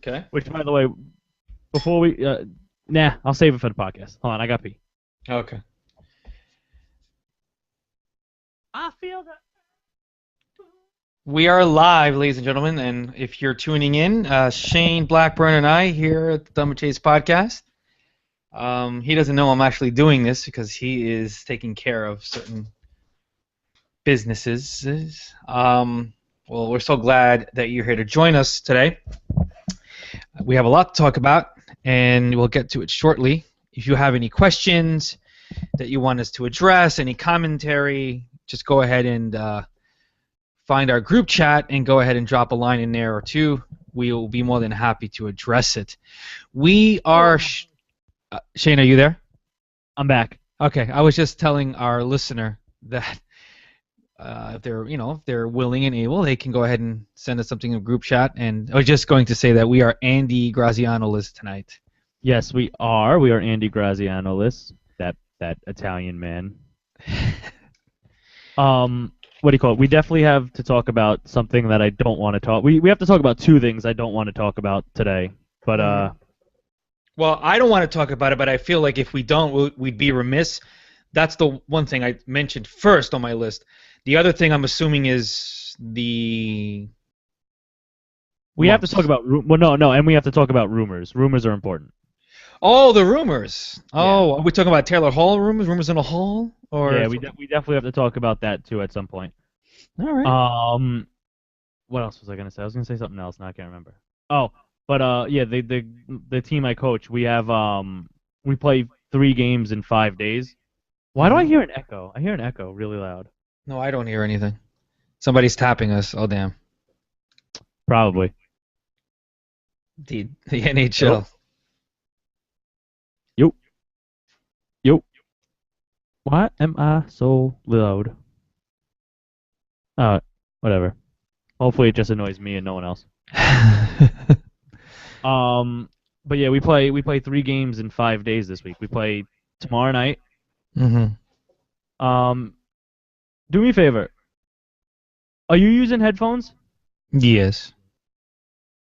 Okay. Which, by the way, before we, I'll save it for the podcast. Hold on, I got pee. Okay. I feel that. We are live, ladies and gentlemen, and if you're tuning in, Shane Blackburn and I here at the Dumb and Chase podcast. He doesn't know I'm actually doing this because he is taking care of certain businesses. Well, we're so glad that you're here to join us today. We have a lot to talk about, and we'll get to it shortly. If you have any questions that you want us to address, any commentary, just go ahead and find our group chat and go ahead and drop a line in there or two. We will be more than happy to address it. We are... Shane, are you there? I'm back. Okay, I was just telling our listener that if they're willing and able, they can go ahead and send us something in group chat. And I was just going to say that we are Andy Graziano list tonight. Yes, we are. We are Andy Graziano list. That Italian man. What do you call it? We definitely have to talk about something that I don't want to talk. We have to talk about two things I don't want to talk about today. But Well, I don't want to talk about it, but I feel like if we don't, we'd be remiss. That's the one thing I mentioned first on my list. The other thing I'm assuming is the... we have to talk about and we have to talk about rumors. Rumors are important. Oh, the rumors. Oh, Yeah. are we talking about Taylor Hall rumors? Rumors in a hall? Or... Yeah, we definitely have to talk about that too at some point. All right. What else was I gonna say? I was gonna say something else. Now I can't remember. Oh, but yeah, the team I coach, we have we play 3 games in 5 days. Why do I hear an echo? I hear an echo really loud. No, I don't hear anything. Somebody's tapping us. Oh, damn. Probably. The NHL. Yo. Why am I so loud? Whatever. Hopefully it just annoys me and no one else. But yeah, we play 3 games in 5 days this week. We play tomorrow night. Mm-hmm. Do me a favor. Are you using headphones? Yes.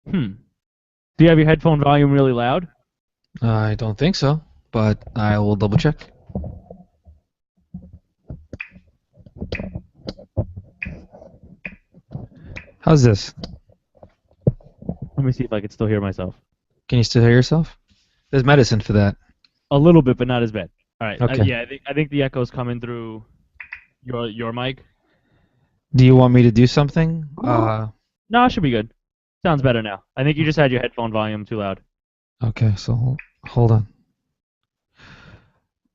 Do you have your headphone volume really loud? I don't think so, but I will double check. How's this? Let me see if I can still hear myself. Can you still hear yourself? There's medicine for that. A little bit, but not as bad. All right. Okay. Yeah, I think the echo's coming through your mic. Do you want me to do something? No, it should be good. Sounds better now. I think you just had your headphone volume too loud. Okay, so hold on.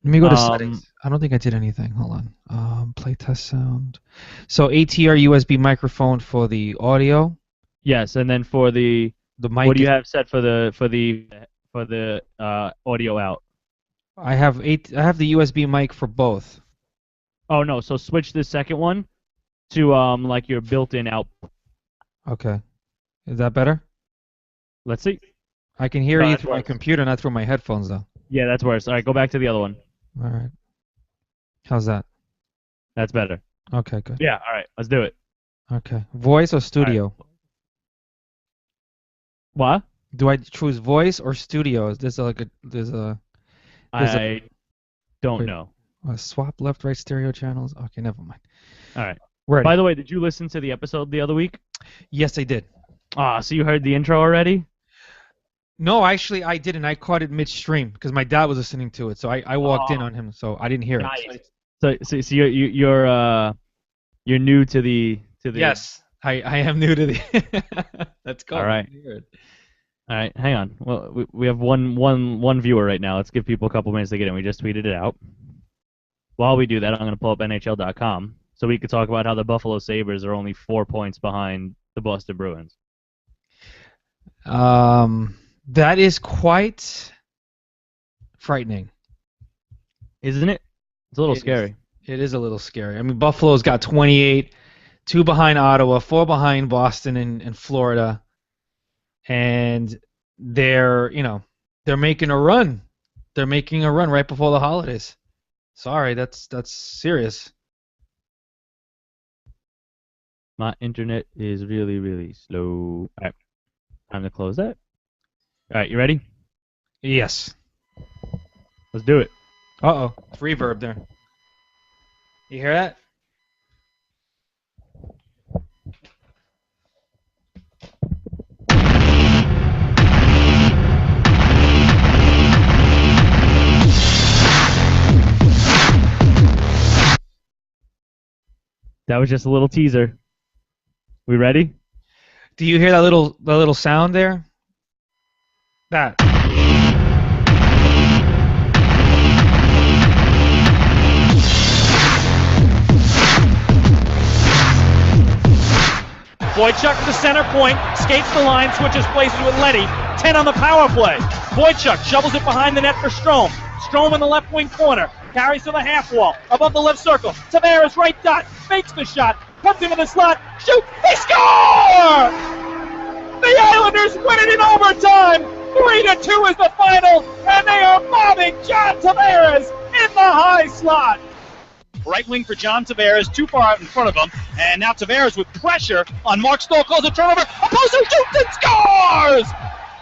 Let me go to settings. I don't think I did anything. Hold on. Play test sound. So ATR USB microphone for the audio. Yes, and then for the mic. What do you have set for the audio out? I have the USB mic for both. Oh no, so switch the second one to like your built-in out. Okay. Is that better? Let's see. I can hear No, you that's through my worse. computer, not through my headphones though. Yeah, that's worse. All right, go back to the other one. All right. How's that? That's better. Okay, good. Yeah, all right, let's do it. Okay. Voice or studio? What? Do I choose voice or studio? There's a I don't know. swap left right stereo channels. Okay, never mind. All right. Ready. By the way, did you listen to the episode the other week? Yes, I did. So you heard the intro already? No, actually, I didn't. I caught it midstream because my dad was listening to it, so I walked in on him, so I didn't hear it. So you're new to the Yes, I am new to the. That's cool. All right. All right, hang on. Well, we have one viewer right now. Let's give people a couple minutes to get in. We just tweeted it out. While we do that, I'm going to pull up NHL.com so we could talk about how the Buffalo Sabres are only 4 points behind the Boston Bruins. That is quite frightening, isn't it? It's a little scary. It is a little scary. I mean, Buffalo's got 28, 2 behind Ottawa, 4 behind Boston and Florida. And they're making a run. They're making a run right before the holidays. Sorry, that's serious. My internet is really, really slow. All right, time to close that. All right, you ready? Yes. Let's do it. Uh-oh. It's reverb there. You hear that? That was just a little teaser. We ready? Do you hear that little sound there? That. Boychuk to the center point, skates the line, switches places with Letty. 10 on the power play. Boychuk shovels it behind the net for Strome. Strome in the left wing corner. Carries to the half wall. Above the left circle. Tavares right dot. Fakes the shot. Comes into the slot. Shoot. They score! The Islanders win it in overtime. 3-2 is the final. And they are mobbing John Tavares in the high slot. Right wing for John Tavares, too far out in front of him. And now Tavares with pressure on Mark Stahl, calls a turnover. Oposo shoots and scores!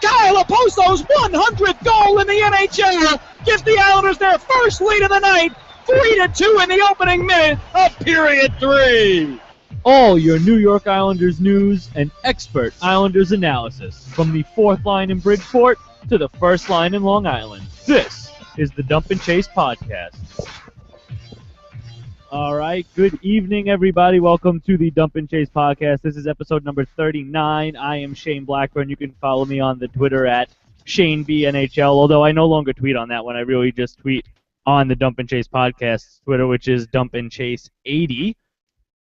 Kyle Oposo's 100th goal in the NHL gives the Islanders their first lead of the night. 3-2 in the opening minute of period 3. All your New York Islanders news and expert Islanders analysis from the fourth line in Bridgeport to the first line in Long Island. This is the Dump and Chase podcast. All right, good evening, everybody. Welcome to the Dump and Chase podcast. This is episode number 39. I am Shane Blackburn. You can follow me on the Twitter at ShaneBNHL, although I no longer tweet on that one. I really just tweet on the Dump and Chase podcast Twitter, which is Dump and Chase 80.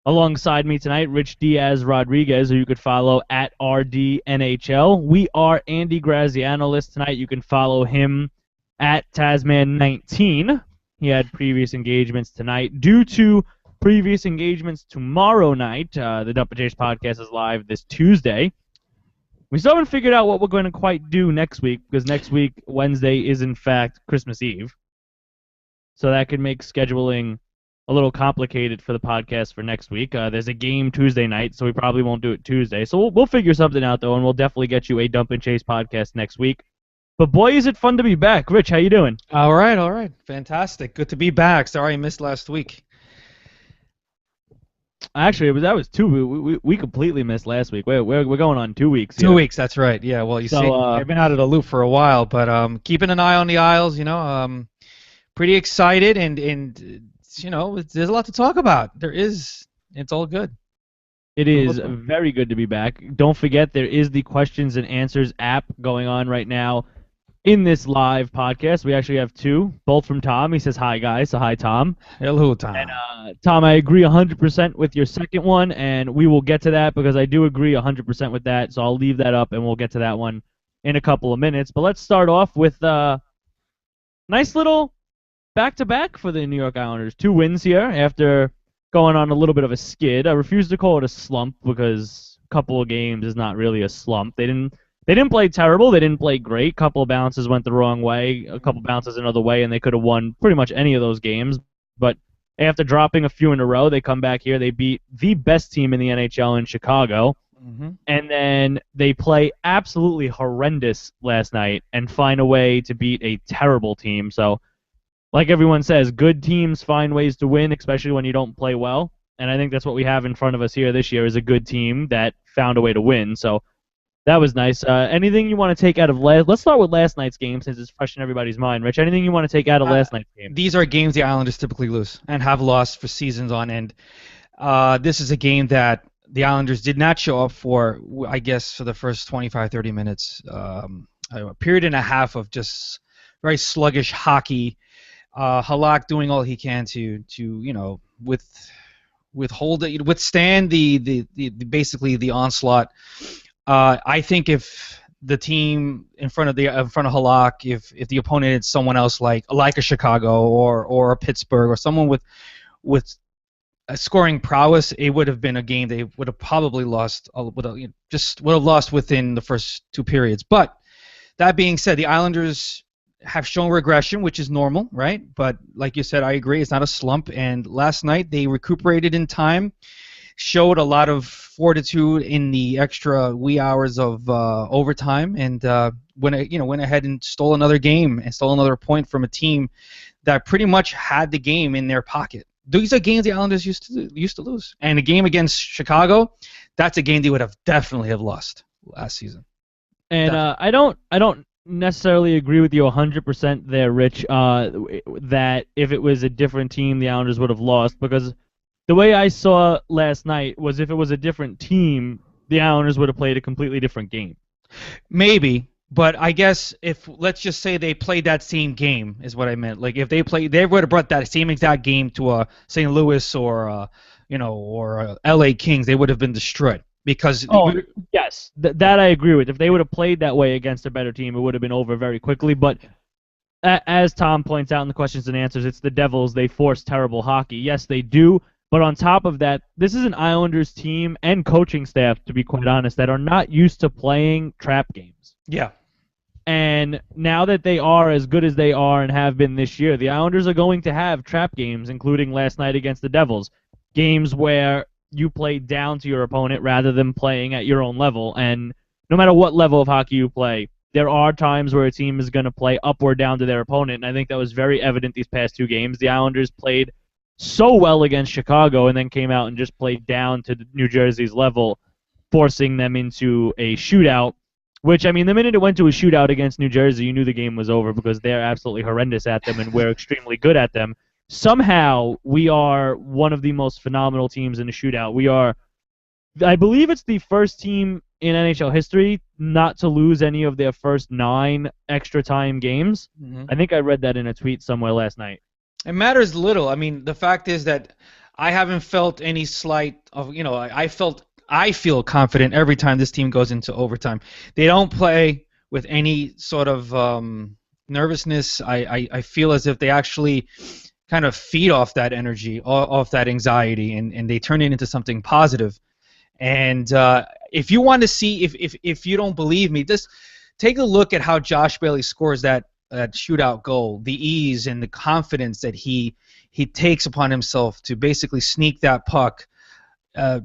Alongside me tonight, Rich Diaz Rodriguez, who you could follow at RDNHL. We are Andy Graziano list tonight. You can follow him at Tasman19. He had previous engagements tonight. Due to previous engagements tomorrow night, the Dump and Chase podcast is live this Tuesday. We still haven't figured out what we're going to quite do next week, because next week, Wednesday, is in fact Christmas Eve. So that could make scheduling a little complicated for the podcast for next week. There's a game Tuesday night, so we probably won't do it Tuesday. So we'll figure something out, though, and we'll definitely get you a Dump and Chase podcast next week. But boy, is it fun to be back. Rich, how you doing? All right. Fantastic. Good to be back. Sorry I missed last week. Actually, that was 2 we completely missed last week. We're going on 2 weeks. 2 weeks, that's right. Yeah, well, you see, I've been out of the loop for a while, but keeping an eye on the Isles, pretty excited, and there's a lot to talk about. It's all good. It is very good to be back. Don't forget, there is the questions and answers app going on right now in this live podcast. We actually have two, both from Tom. He says, hi, guys. So hi, Tom. Hello, Tom. And, Tom, I agree 100% with your second one, and we will get to that because I do agree 100% with that. So I'll leave that up, and we'll get to that one in a couple of minutes. But let's start off with nice little back-to-back for the New York Islanders. 2 wins here after going on a little bit of a skid. I refuse to call it a slump because a couple of games is not really a slump. They didn't play terrible. They didn't play great. A couple of bounces went the wrong way. A couple bounces another way, and they could have won pretty much any of those games. But after dropping a few in a row, they come back here. They beat the best team in the NHL in Chicago. Mm-hmm. And then they play absolutely horrendous last night and find a way to beat a terrible team. So, like everyone says, good teams find ways to win, especially when you don't play well. And I think that's what we have in front of us here this year is a good team that found a way to win. So that was nice. Anything you want to take out of let's start with last night's game since it's fresh in everybody's mind. Rich, anything you want to take out of last night's game? These are games the Islanders typically lose and have lost for seasons on end. This is a game that the Islanders did not show up for, I guess, for the first 25, 30 minutes. A period and a half of just very sluggish hockey. Halak doing all he can to withstand the basically the onslaught. I think if the team in front of Halak, if the opponent is someone else like a Chicago or a Pittsburgh or someone with a scoring prowess, it would have been a game they would have probably lost. Would have lost within the first 2 periods. But that being said, the Islanders have shown regression, which is normal, right? But like you said, I agree, it's not a slump. And last night they recuperated in time. showed a lot of fortitude in the extra wee hours of overtime, and went ahead and stole another game and stole another point from a team that pretty much had the game in their pocket. These are games the Islanders used to lose, and a game against Chicago, that's a game they would have definitely have lost last season. And I don't necessarily agree with you 100% there, Rich. That if it was a different team, the Islanders would have lost, because the way I saw last night was if it was a different team, the Islanders would have played a completely different game. Maybe, but I guess if let's just say they played that same game is what I meant. Like if they would have brought that same exact game to a St. Louis or LA Kings, they would have been destroyed because. Yes, that I agree with. If they would have played that way against a better team, it would have been over very quickly. But as Tom points out in the questions and answers, it's the Devils. They force terrible hockey. Yes, they do. But on top of that, this is an Islanders team and coaching staff, to be quite honest, that are not used to playing trap games. Yeah. And now that they are as good as they are and have been this year, the Islanders are going to have trap games, including last night against the Devils. Games where you play down to your opponent rather than playing at your own level. And no matter what level of hockey you play, there are times where a team is going to play up or down to their opponent. And I think that was very evident these past two games. The Islanders played so well against Chicago and then came out and just played down to New Jersey's level, forcing them into a shootout, which, I mean, the minute it went to a shootout against New Jersey, you knew the game was over because they're absolutely horrendous at them and we're extremely good at them. Somehow, we are one of the most phenomenal teams in a shootout. We are, I believe it's the first team in NHL history not to lose any of their first 9 extra time games. Mm-hmm. I think I read that in a tweet somewhere last night. It matters little. I mean, the fact is that I haven't felt any slight of, I feel confident every time this team goes into overtime. They don't play with any sort of nervousness. I feel as if they actually kind of feed off that energy, off that anxiety, and they turn it into something positive. And if you want to see, if you don't believe me, just take a look at how Josh Bailey scores that shootout goal, the ease and the confidence that he takes upon himself to basically sneak that puck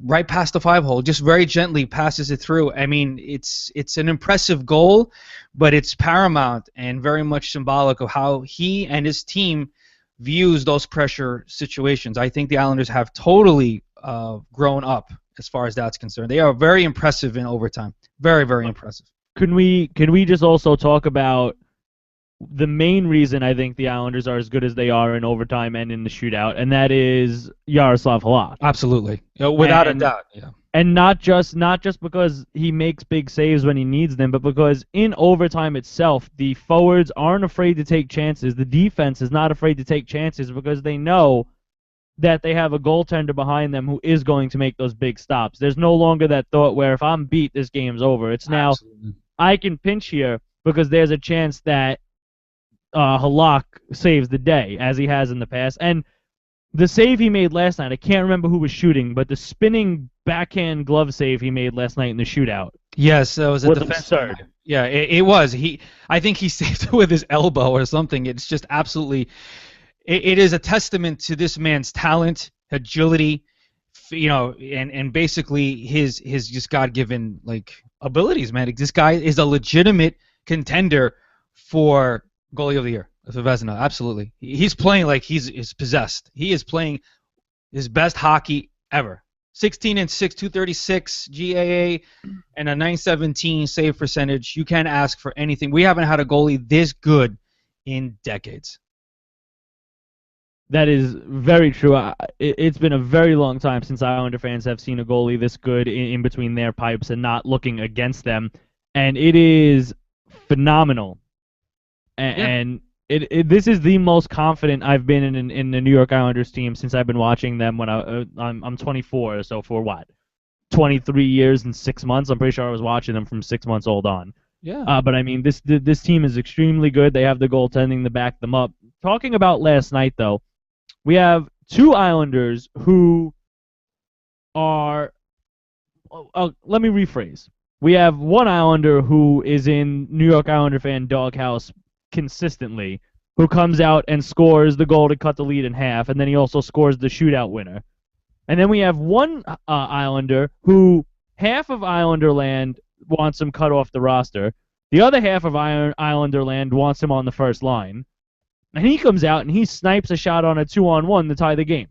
right past the 5-hole, just very gently passes it through. I mean, it's an impressive goal, but it's paramount and very much symbolic of how he and his team views those pressure situations. I think the Islanders have totally grown up as far as that's concerned. They are very impressive in overtime. Very, very impressive. Can we just also talk about the main reason I think the Islanders are as good as they are in overtime and in the shootout, and that is Yaroslav Halak. Absolutely, without a doubt. Yeah. And not just because he makes big saves when he needs them, but because in overtime itself, the forwards aren't afraid to take chances. The defense is not afraid to take chances because they know that they have a goaltender behind them who is going to make those big stops. There's no longer that thought where if I'm beat, this game's over. It's now I can pinch here because there's a chance that Halak saves the day, as he has in the past. And the save he made last night, I can't remember who was shooting, but the spinning backhand glove save he made last night in the shootout. Yes, that was a defensive. Absurd. Yeah, it was. I think he saved it with his elbow or something. It's just absolutely. It is a testament to this man's talent, agility, and basically his just God-given abilities, man. This guy is a legitimate contender for goalie of the year, for Vezina. Absolutely, he's playing like he's possessed. He is playing his best hockey ever. 16-6, 236 GAA, and a 917 save percentage. You can't ask for anything. We haven't had a goalie this good in decades. That is very true. It's been a very long time since Islander fans have seen a goalie this good in between their pipes and not looking against them, and it is phenomenal. And this is the most confident I've been in the New York Islanders team since I've been watching them when I'm 24, so for what, 23 years and 6 months? I'm pretty sure I was watching them from 6 months old on. Yeah. But I mean, this team is extremely good. They have the goaltending to back them up. Talking about last night, though, we have two Islanders who are. Let me rephrase. We have one Islander who is in New York Islander fan doghouse consistently, who comes out and scores the goal to cut the lead in half, and then he also scores the shootout winner. And then we have one Islander who half of Islanderland wants him cut off the roster. The other half of Islanderland wants him on the first line. And he comes out and he snipes a shot on a 2-on-1 to tie the game.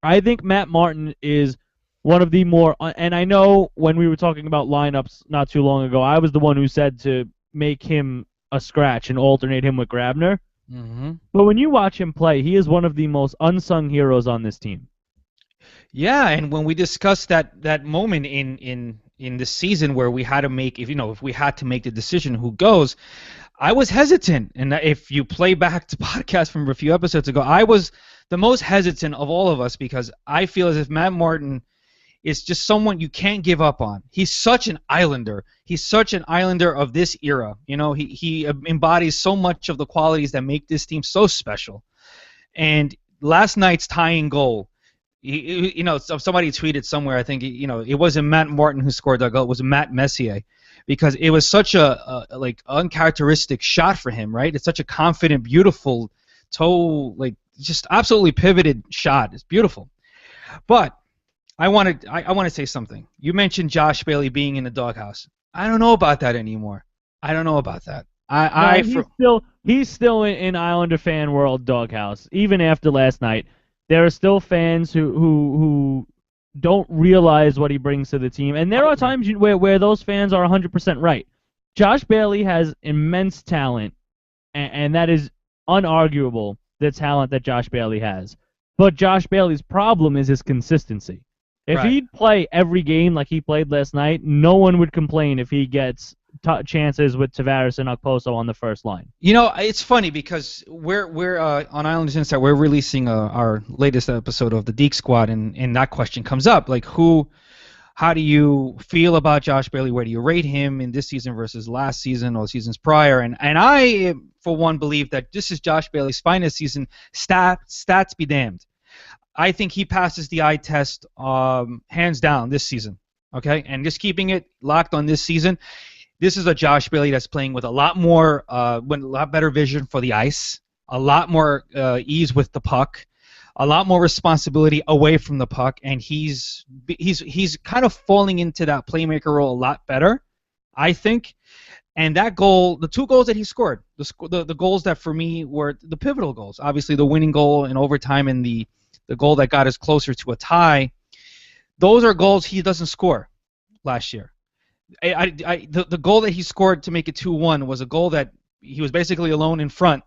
I think Matt Martin is one of the more, and I know when we were talking about lineups not too long ago, I was the one who said to make him a scratch and alternate him with Grabner. Mm-hmm. But when you watch him play, he is one of the most unsung heroes on this team. Yeah, and when we discussed that moment in this season where we had to make, if we had to make the decision who goes, I was hesitant. And if you play back to podcast from a few episodes ago, I was the most hesitant of all of us because I feel as if Matt Martin is just someone you can't give up on. He's such an Islander. He's such an Islander of this era. He embodies so much of the qualities that make this team so special. And last night's tying goal, somebody tweeted somewhere, I think, it wasn't Matt Martin who scored that goal, it was Matt Messier, because it was such a uncharacteristic shot for him, right? It's such a confident, beautiful toe, just absolutely pivoted shot. It's beautiful. But I want to say something. You mentioned Josh Bailey being in the doghouse. I don't know about that anymore. I don't know about that. He's still in Islander fan world doghouse, even after last night. There are still fans who don't realize what he brings to the team, and there are times where those fans are 100% right. Josh Bailey has immense talent, and that is unarguable, the talent that Josh Bailey has. But Josh Bailey's problem is his consistency. If he'd play every game like he played last night, no one would complain if he gets chances with Tavares and Okposo on the first line. It's funny because we're on Islanders Insight. We're releasing our latest episode of the Deke Squad, and that question comes up: how do you feel about Josh Bailey? Where do you rate him in this season versus last season or seasons prior? And I, for one, believe that this is Josh Bailey's finest season. Stats be damned. I think he passes the eye test hands down this season. Okay, and just keeping it locked on this season. This is a Josh Bailey that's playing with a lot better vision for the ice, a lot more ease with the puck, a lot more responsibility away from the puck, and he's kind of falling into that playmaker role a lot better, I think. And that goal, the two goals that he scored, the goals that for me were the pivotal goals, obviously the winning goal in overtime and the goal that got us closer to a tie, those are goals he doesn't score last year. The goal that he scored to make it 2-1 was a goal that he was basically alone in front.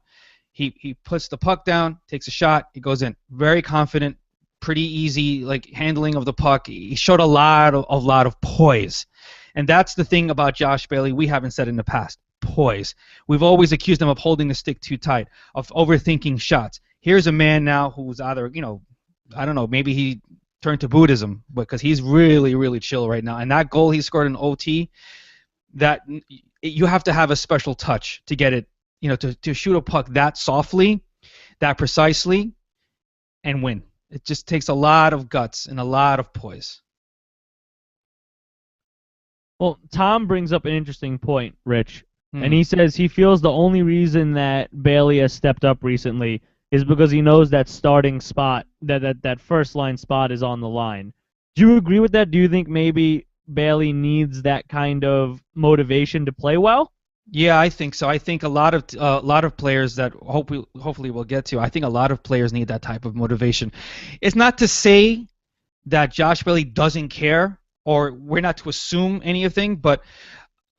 He puts the puck down, takes a shot, he goes in. Very confident, pretty easy handling of the puck. He showed a lot of poise. And that's the thing about Josh Bailey we haven't said in the past. Poise. We've always accused him of holding the stick too tight, of overthinking shots. Here's a man now who's either, I don't know, maybe he turned to Buddhism because he's really, really chill right now. And that goal he scored in OT, that you have to have a special touch to get it, to shoot a puck that softly, that precisely, and win. It just takes a lot of guts and a lot of poise. Well, Tom brings up an interesting point, Rich, and he says he feels the only reason that Bailey has stepped up recently is because he knows that starting spot, that first line spot is on the line. Do you agree with that? Do you think maybe Bailey needs that kind of motivation to play well? Yeah, I think so. I think a lot of players that hopefully we'll get to. I think a lot of players need that type of motivation. It's not to say that Josh Bailey doesn't care, or we're not to assume anything, but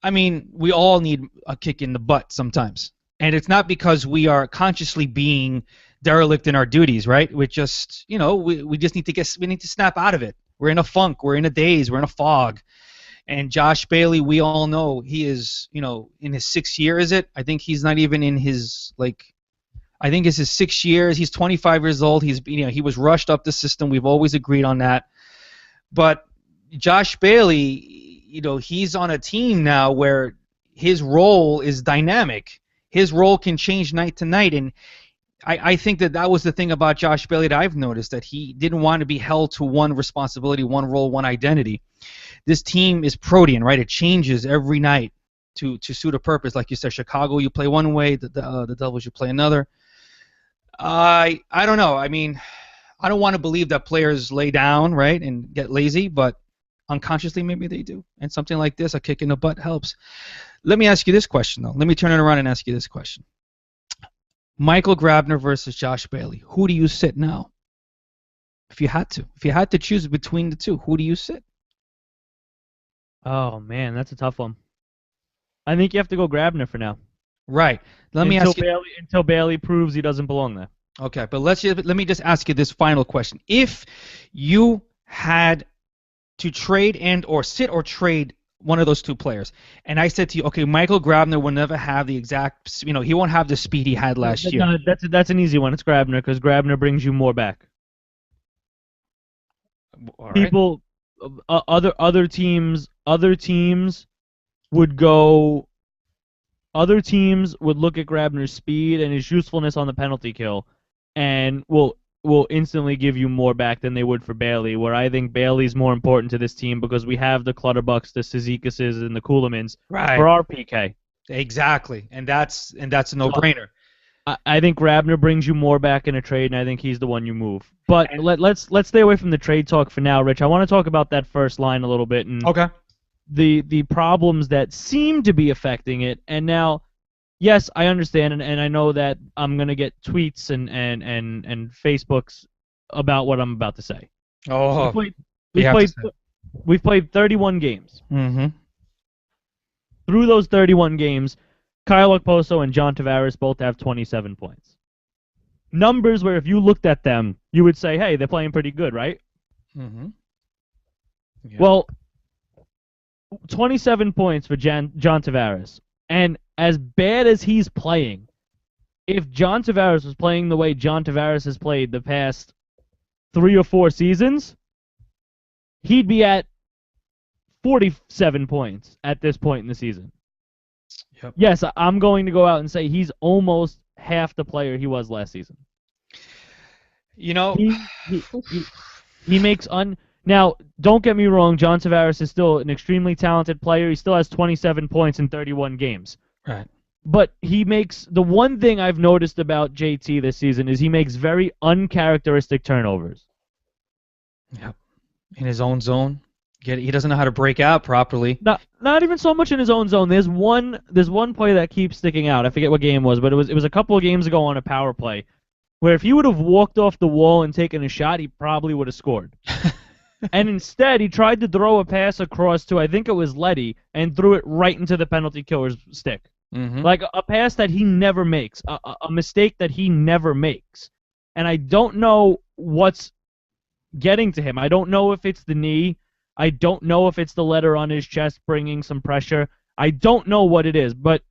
I mean, we all need a kick in the butt sometimes. And it's not because we are consciously being derelict in our duties, right? We just, we just need to snap out of it. We're in a funk. We're in a daze. We're in a fog. And Josh Bailey, we all know he is, in his 6th year, is it? I think he's not even in his, I think it's his 6 years. He's 25 years old. He was rushed up the system. We've always agreed on that. But Josh Bailey, he's on a team now where his role is dynamic. His role can change night to night, and I think that was the thing about Josh Bailey that I've noticed, that he didn't want to be held to one responsibility, one role, one identity. This team is protean, right? It changes every night to suit a purpose. Like you said, Chicago, you play one way, the Devils, you play another. I don't know. I mean, I don't want to believe that players lay down, right, and get lazy, but unconsciously maybe they do. And something like this, a kick in the butt, helps. Let me ask you this question, though. Let me turn it around and ask you this question. Michael Grabner versus Josh Bailey. Who do you sit now? If you had to choose between the two, who do you sit? Oh man, that's a tough one. I think you have to go Grabner for now. Right. Let me ask you. Until Bailey proves he doesn't belong there. Okay, but let me just ask you this final question. If you had to trade and or sit or trade one of those two players, and I said to you, okay, Michael Grabner will never have the exact, he won't have the speed he had last year. No, that's an easy one. It's Grabner because Grabner brings you more back. All right. People, other teams would go. Other teams would look at Grabner's speed and his usefulness on the penalty kill, and will instantly give you more back than they would for Bailey. Where I think Bailey's more important to this team because we have the Clutterbucks, the Cizikases, and the Kulemans for our PK. Exactly, and that's a no-brainer. I think Grabner brings you more back in a trade, and I think he's the one you move. But let's stay away from the trade talk for now, Rich. I want to talk about that first line a little bit and okay. The problems that seem to be affecting it. And now, yes, I understand, and I know that I'm gonna get tweets and Facebooks about what I'm about to say. Oh, we've played 31 games. Mm-hmm. Through those 31 games, Kyle Okposo and John Tavares both have 27 points. Numbers where if you looked at them, you would say, hey, they're playing pretty good, right? Mm-hmm. Yeah. Well, 27 points for John Tavares. And as bad as he's playing, if John Tavares was playing the way John Tavares has played the past 3 or 4 seasons, he'd be at 47 points at this point in the season. Yep. Yes, I'm going to go out and say he's almost half the player he was last season. He makes Now, don't get me wrong, John Tavares is still an extremely talented player. He still has 27 points in 31 games. Right. But the one thing I've noticed about JT this season is he makes very uncharacteristic turnovers. Yep. In his own zone. He doesn't know how to break out properly. Not even so much in his own zone. There's one play that keeps sticking out. I forget what game it was, but it was a couple of games ago on a power play where if he would have walked off the wall and taken a shot, he probably would have scored. And instead, he tried to throw a pass across to, I think it was Letty, and threw it right into the penalty killer's stick. Mm-hmm. Like a pass that he never makes, a mistake that he never makes. And I don't know what's getting to him. I don't know if it's the knee. I don't know if it's the letter on his chest bringing some pressure. I don't know what it is. But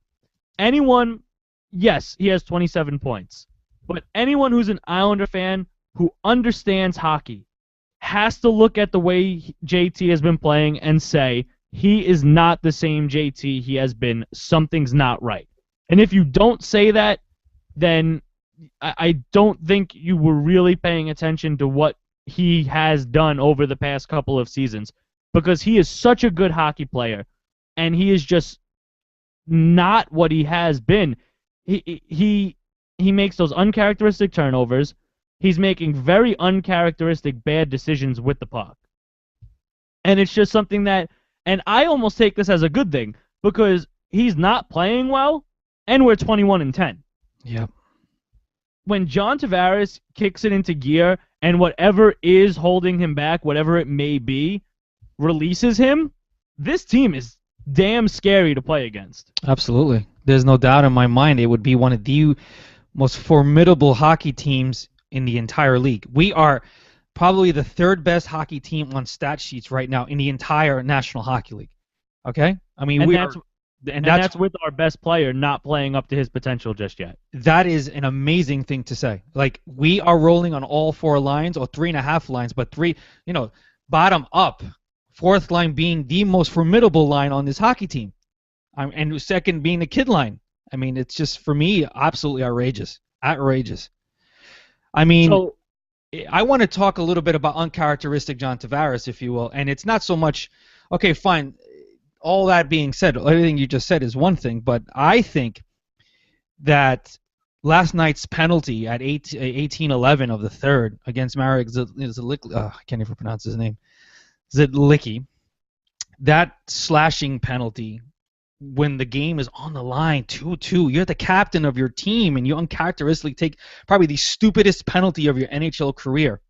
anyone, yes, he has 27 points. But anyone who's an Islander fan who understands hockey has to look at the way JT has been playing and say, he is not the same JT he has been. Something's not right. And if you don't say that, then I don't think you were really paying attention to what he has done over the past couple of seasons, because he is such a good hockey player, and he is just not what he has been. He makes those uncharacteristic turnovers. He's making very uncharacteristic bad decisions with the puck. And it's just something that, and I almost take this as a good thing, because he's not playing well, and we're 21-10. Yep. When John Tavares kicks it into gear, and whatever is holding him back, whatever it may be, releases him, this team is damn scary to play against. Absolutely. There's no doubt in my mind it would be one of the most formidable hockey teams in the entire league. We are probably the 3rd best hockey team on stat sheets right now in the entire National Hockey League. Okay? I mean, that's with our best player not playing up to his potential just yet. That is an amazing thing to say. Like, we are rolling on all 4 lines, or 3.5 lines, but 3, bottom up. 4th line being the most formidable line on this hockey team. And second being the kid line. I mean, it's just, for me, absolutely outrageous. Outrageous. I mean, I want to talk a little bit about uncharacteristic John Tavares, if you will. And it's not so much, okay, fine. All that being said, everything you just said is one thing, but I think that last night's penalty at 18:11 of the third against Marek Zidlicki, I can't even pronounce his name, Zidlicki, that slashing penalty when the game is on the line 2-2, you're the captain of your team and you uncharacteristically take probably the stupidest penalty of your NHL career.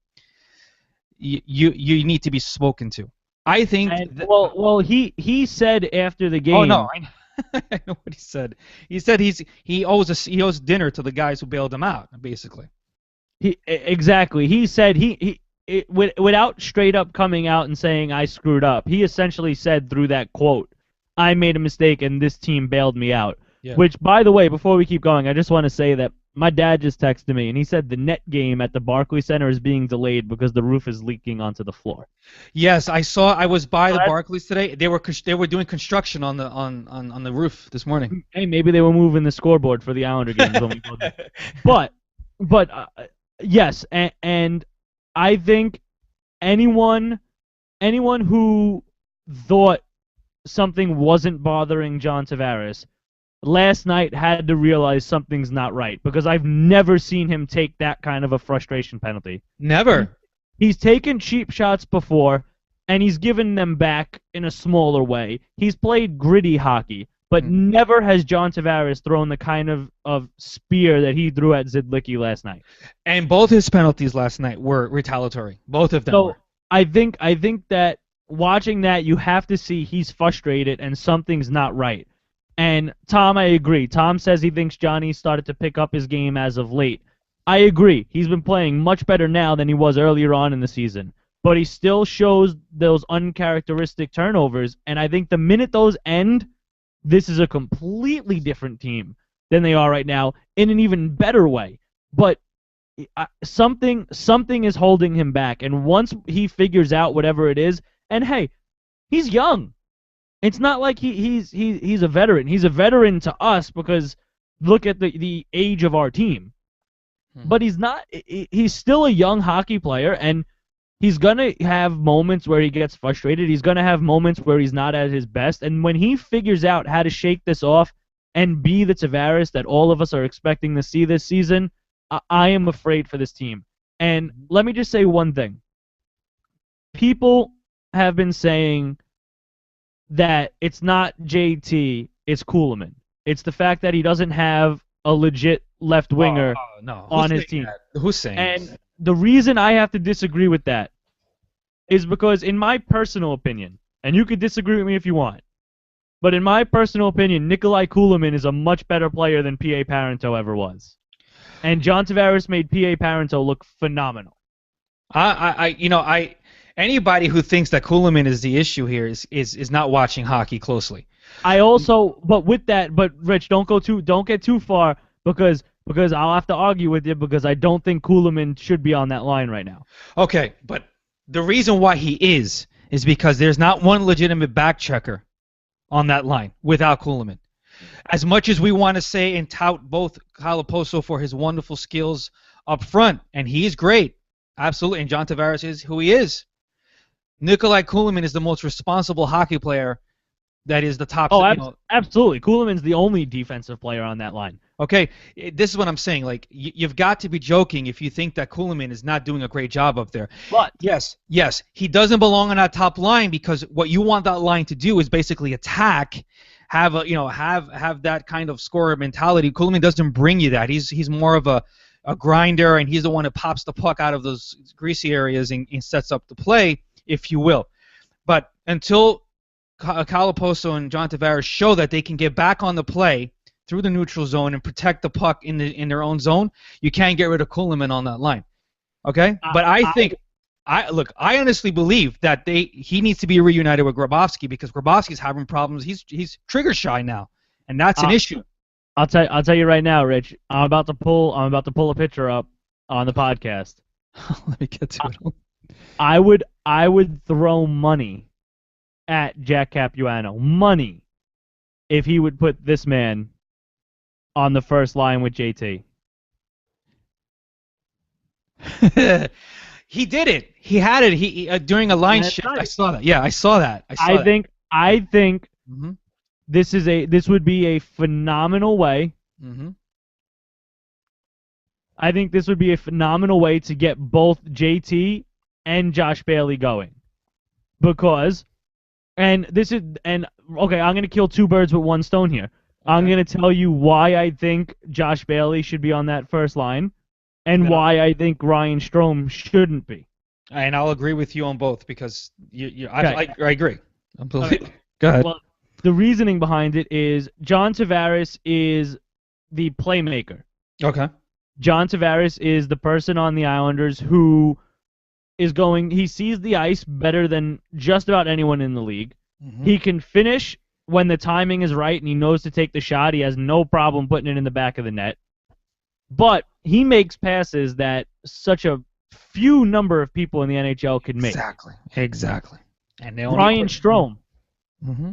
You need to be spoken to. I think. Well, he said after the game. Oh no, I know what he said. He said he owes dinner to the guys who bailed him out, basically. Exactly. He said without straight up coming out and saying I screwed up. He essentially said through that quote, I made a mistake and this team bailed me out. Yeah. Which, by the way, before we keep going, I just want to say that my dad just texted me and he said the net game at the Barclays Center is being delayed because the roof is leaking onto the floor. Yes, I saw. I was by the Barclays today. They were doing construction on the roof this morning. Hey, maybe they were moving the scoreboard for the Islander games when we go there. But yes, and I think anyone who thought something wasn't bothering John Tavares last night had to realize something's not right, because I've never seen him take that kind of a frustration penalty. Never. He's taken cheap shots before, and he's given them back in a smaller way. He's played gritty hockey, but never has John Tavares thrown the kind of spear that he threw at Zidlicki last night. And both his penalties last night were retaliatory. Both of them were. I think that watching that, you have to see he's frustrated and something's not right. And Tom, I agree. Tom says he thinks Johnny started to pick up his game as of late. I agree. He's been playing much better now than he was earlier on in the season. But he still shows those uncharacteristic turnovers, and I think the minute those end, this is a completely different team than they are right now in an even better way. But something is holding him back, and once he figures out whatever it is, and hey, he's young. It's not like he's a veteran. He's a veteran to us because look at the age of our team. But he's not. He's still a young hockey player, and he's gonna have moments where he gets frustrated. He's gonna have moments where he's not at his best. And when he figures out how to shake this off and be the Tavares that all of us are expecting to see this season, I am afraid for this team. And let me just say one thing. People have been saying that it's not JT, it's Kulemin. It's the fact that he doesn't have a legit left winger on his team. Who's saying that? And the reason I have to disagree with that is because, in my personal opinion, and you could disagree with me if you want, but in my personal opinion, Nikolai Kulemin is a much better player than P.A. Parenteau ever was. And John Tavares made P.A. Parenteau look phenomenal. Anybody who thinks that Kulemin is the issue here is not watching hockey closely. But Rich, don't get too far because I'll have to argue with you because I don't think Kulemin should be on that line right now. Okay, but the reason why he is because there's not one legitimate back checker on that line without Kulemin. As much as we want to say and tout both Kyle Okposo for his wonderful skills up front, and he is great, absolutely, and John Tavares is who he is, Nikolai Kulemin is the most responsible hockey player that is the top. Absolutely. Kulemin's the only defensive player on that line. Okay, this is what I'm saying. Like, you've got to be joking if you think that Kulemin is not doing a great job up there. But yes, he doesn't belong on that top line because what you want that line to do is basically attack, have that kind of scorer mentality. Kulemin doesn't bring you that. He's more of a grinder, and he's the one that pops the puck out of those greasy areas and sets up the play, if you will. But until Kyle Okposo and John Tavares show that they can get back on the play through the neutral zone and protect the puck in their own zone, you can't get rid of Kulemin on that line. Okay? But I honestly believe that he needs to be reunited with Grabovski because Grabovski's having problems. He's trigger shy now, and that's an issue. I'll tell you right now, Rich. I'm about to pull a picture up on the podcast. Let me get to it. I would throw money at Jack Capuano, money, if he would put this man on the first line with JT. He did it. He had it. He during a line shift. Right. I saw that. Yeah, I saw that. I think this would be a phenomenal way I think this would be a phenomenal way to get both JT and Josh Bailey going. Because, okay, I'm going to kill two birds with one stone here. I'm going to tell you why I think Josh Bailey should be on that first line and why I think Ryan Strome shouldn't be. And I'll agree with you on both because Okay. I agree. Go ahead. Well, the reasoning behind it is John Tavares is the playmaker. Okay. John Tavares is the person on the Islanders who he sees the ice better than just about anyone in the league. Mm-hmm. He can finish when the timing is right and he knows to take the shot. He has no problem putting it in the back of the net. But he makes passes that such a few number of people in the NHL can make. Exactly. And Ryan Strome Mm-hmm.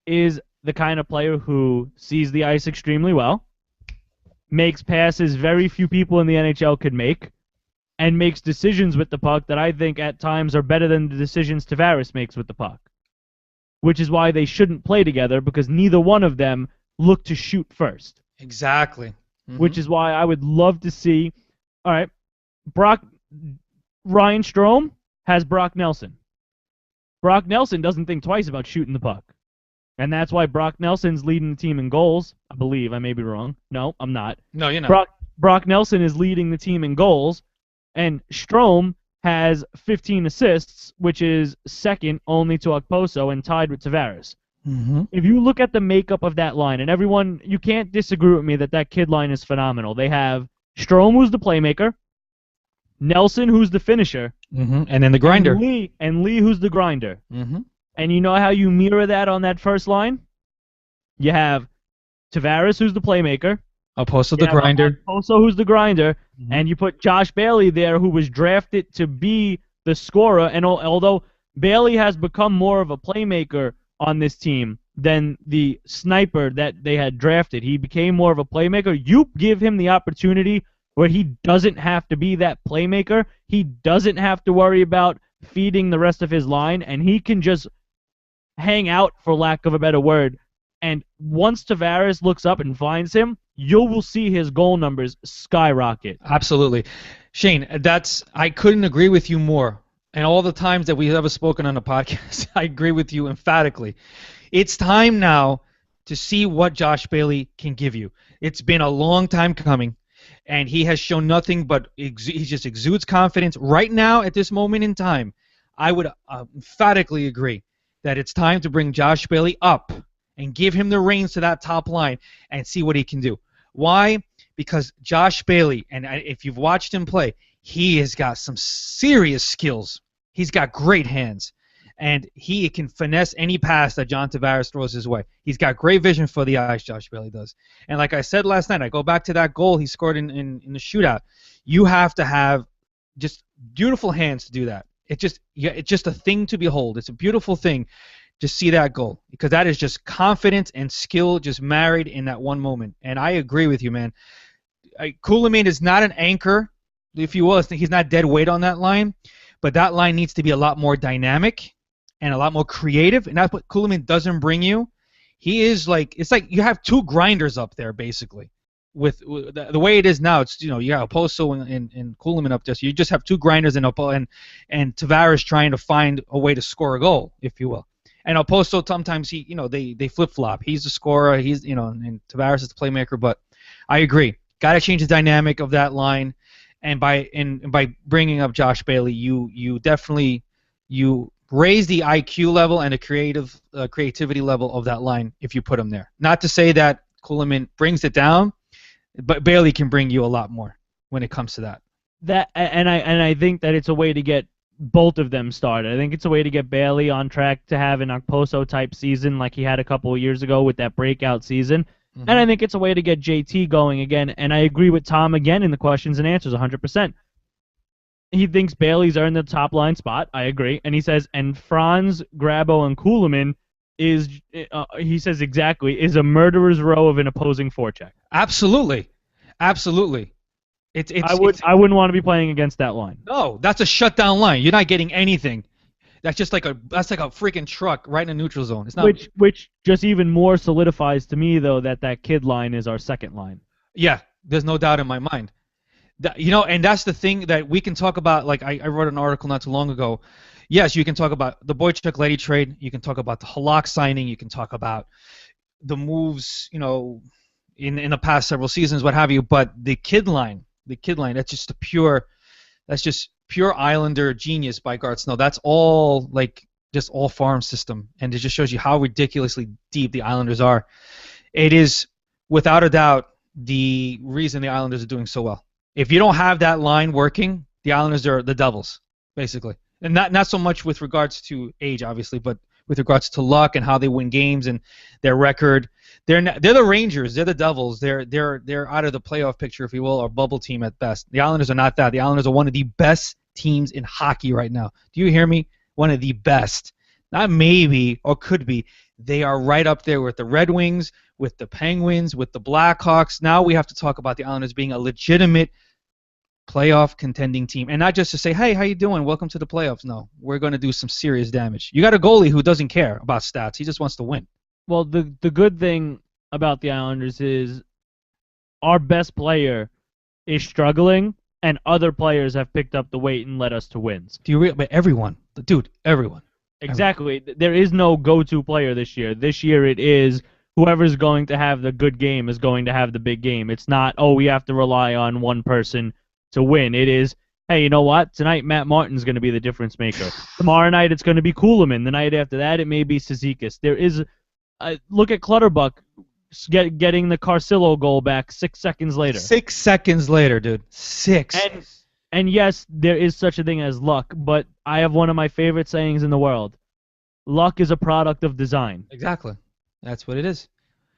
is the kind of player who sees the ice extremely well, makes passes very few people in the NHL could make, and makes decisions with the puck that I think at times are better than the decisions Tavares makes with the puck. Which is why they shouldn't play together, because neither one of them look to shoot first. Exactly. Mm-hmm. Which is why I would love to see, all right, Ryan Strome has Brock Nelson. Brock Nelson doesn't think twice about shooting the puck. And that's why Brock Nelson's leading the team in goals, I believe. I may be wrong. No, I'm not. No, you're not. Brock Nelson is leading the team in goals, and Strome has 15 assists, which is second only to Okposo and tied with Tavares. Mm-hmm. If you look at the makeup of that line, and everyone, you can't disagree with me that kid line is phenomenal. They have Strome, who's the playmaker, Nelson, who's the finisher, mm-hmm. and then the grinder, and Lee, who's the grinder. Mm-hmm. And you know how you mirror that on that first line? You have Tavares, who's the playmaker. Okposo, the grinder. Okposo, who's the grinder. Mm-hmm. And you put Josh Bailey there, who was drafted to be the scorer. And although Bailey has become more of a playmaker on this team than the sniper that they had drafted, he became more of a playmaker. You give him the opportunity where he doesn't have to be that playmaker. He doesn't have to worry about feeding the rest of his line, and he can just hang out, for lack of a better word. And once Tavares looks up and finds him, you will see his goal numbers skyrocket. Absolutely. Shane, I couldn't agree with you more. And all the times that we've ever spoken on a podcast, I agree with you emphatically. It's time now to see what Josh Bailey can give you. It's been a long time coming, and he has shown nothing but he just exudes confidence. Right now, at this moment in time, I would emphatically agree that it's time to bring Josh Bailey up and give him the reins to that top line and see what he can do. Why? Because Josh Bailey, and if you've watched him play, he has got some serious skills. He's got great hands, and he can finesse any pass that John Tavares throws his way. He's got great vision for the ice, Josh Bailey does. And like I said last night, I go back to that goal he scored in the shootout. You have to have just beautiful hands to do that. It's just a thing to behold. It's a beautiful thing to see that goal, because that is just confidence and skill just married in that one moment. And I agree with you, man. Kulemin is not an anchor, if you will. He's not dead weight on that line, but that line needs to be a lot more dynamic and a lot more creative, and that's what Kulemin doesn't bring you. He is it's like you have two grinders up there, basically. With the way it is now, it's, you got Okposo and Kulemin up there, so you just have two grinders and Tavares trying to find a way to score a goal, if you will. And Okposo, sometimes they flip-flop. He's the scorer, and Tavares is the playmaker. But I agree, got to change the dynamic of that line, and by bringing up Josh Bailey, you definitely raise the IQ level and the creativity level of that line if you put him there. Not to say that Kulemin brings it down, but Bailey can bring you a lot more when it comes to that. I think that it's a way to get both of them started. I think it's a way to get Bailey on track to have an Okposo type season like he had a couple of years ago with that breakout season. Mm-hmm. And I think it's a way to get JT going again. And I agree with Tom again in the questions and answers 100%. He thinks Bailey's earned the top line spot. I agree. And he says, and Franz, Grabo, and Kulemin he says exactly, is a murderer's row of an opposing forecheck. Absolutely. I wouldn't want to be playing against that line. No, that's a shutdown line. You're not getting anything. That's just like a freaking truck right in the neutral zone. It's not. Which just even more solidifies to me though that kid line is our second line. Yeah, there's no doubt in my mind. And that's the thing that we can talk about. Like I wrote an article not too long ago. Yes, you can talk about the Boychuk-Leddy trade. You can talk about the Halak signing. You can talk about the moves, in the past several seasons, what have you. But the kid line, that's just pure Islander genius by Garth Snow. That's all just all farm system, and it just shows you how ridiculously deep the Islanders are. It is without a doubt the reason the Islanders are doing so well. If you don't have that line working, the Islanders are the Devils, basically. And not so much with regards to age, obviously, but with regards to luck and how they win games and their record. They're the Rangers. They're the Devils. They're out of the playoff picture, if you will, or bubble team at best. The Islanders are not that. The Islanders are one of the best teams in hockey right now. Do you hear me? One of the best. Not maybe or could be. They are right up there with the Red Wings, with the Penguins, with the Blackhawks. Now we have to talk about the Islanders being a legitimate playoff contending team, and not just to say, hey, how you doing? Welcome to the playoffs. No, we're going to do some serious damage. You got a goalie who doesn't care about stats. He just wants to win. Well, the good thing about the Islanders is our best player is struggling, and other players have picked up the weight and led us to wins. But everyone. Exactly. There is no go-to player this year. This year it is whoever's going to have the good game is going to have the big game. It's not, we have to rely on one person to win. It is, hey, you know what? Tonight Matt Martin's going to be the difference maker. Tomorrow night it's going to be Kuhlman. The night after that it may be Cizikas. There is, look at Clutterbuck getting the Carcillo goal back 6 seconds later. 6 seconds later, dude. 6. And yes, there is such a thing as luck, but I have one of my favorite sayings in the world. Luck is a product of design. Exactly. That's what it is.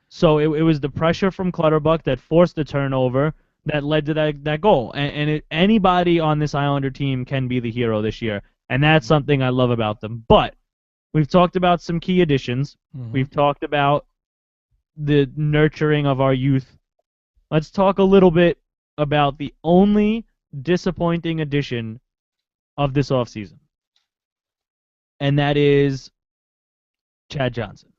So it was the pressure from Clutterbuck that forced the turnover that led to that goal. And anybody on this Islander team can be the hero this year, and that's something I love about them. But we've talked about some key additions. Mm-hmm. We've talked about the nurturing of our youth. Let's talk a little bit about the only disappointing addition of this offseason, and that is Chad Johnson,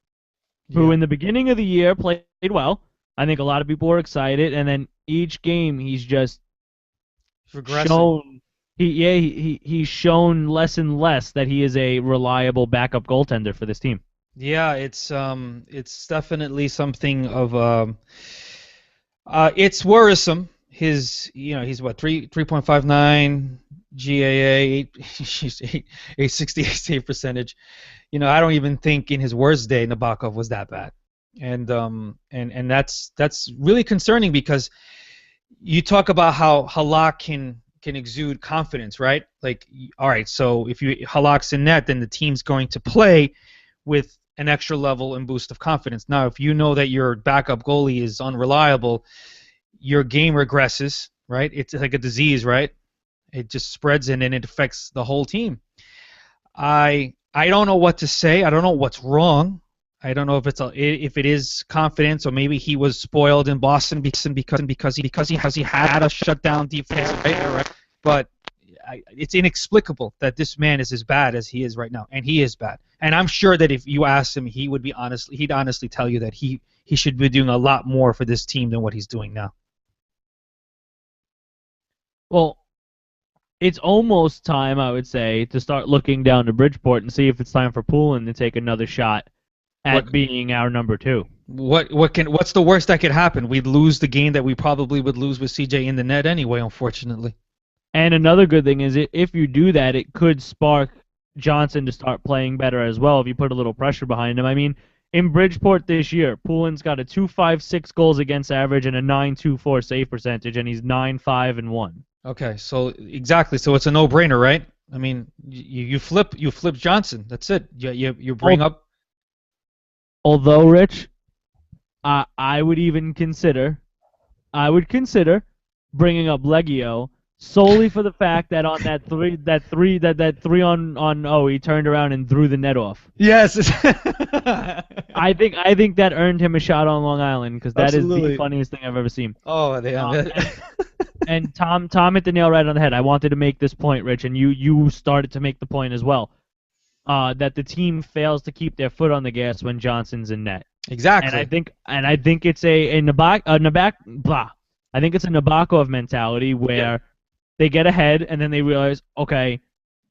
who in the beginning of the year played well. I think a lot of people were excited, and then each game he's just shown he's shown less and less that he is a reliable backup goaltender for this team. Yeah, it's definitely something of it's worrisome. He's what, 3.59 GAA, 868 save percentage. I don't even think in his worst day Nabokov was that bad. And that's really concerning, because you talk about how Halak can exude confidence, right? Like, all right, so if Halak's in net, then the team's going to play with an extra level and boost of confidence. Now, if you know that your backup goalie is unreliable, your game regresses, right? It's like a disease, right? It just spreads and it affects the whole team. I don't know what to say. I don't know what's wrong. I don't know if it is confidence, or maybe he was spoiled in Boston because he had a shutdown defense, right? But it's inexplicable that this man is as bad as he is right now, and he is bad. And I'm sure that if you asked him, he'd honestly tell you that he should be doing a lot more for this team than what he's doing now. Well, it's almost time, I would say, to start looking down to Bridgeport and see if it's time for Poulin to take another shot at being our number 2. What's the worst that could happen? We'd lose the game that we probably would lose with CJ in the net anyway, unfortunately. And another good thing is, if you do that, it could spark Johnson to start playing better as well if you put a little pressure behind him. I mean, in Bridgeport this year, Poulin's got a 2.56 goals against average and a 9.24 save percentage, and he's 9-5-1. Okay, so exactly. So it's a no-brainer, right? I mean, you flip Johnson. That's it. You bring up. Although, Rich, I would consider bringing up Leggio solely for the fact that on that three on he turned around and threw the net off. Yes. I think that earned him a shot on Long Island, because that Absolutely. is the funniest thing I've ever seen. Oh, and Tom hit the nail right on the head. I wanted to make this point, Rich, and you started to make the point as well. That the team fails to keep their foot on the gas when Johnson's in net. Exactly. And I think it's a I think it's a Nabokov mentality where they get ahead and then they realize, okay,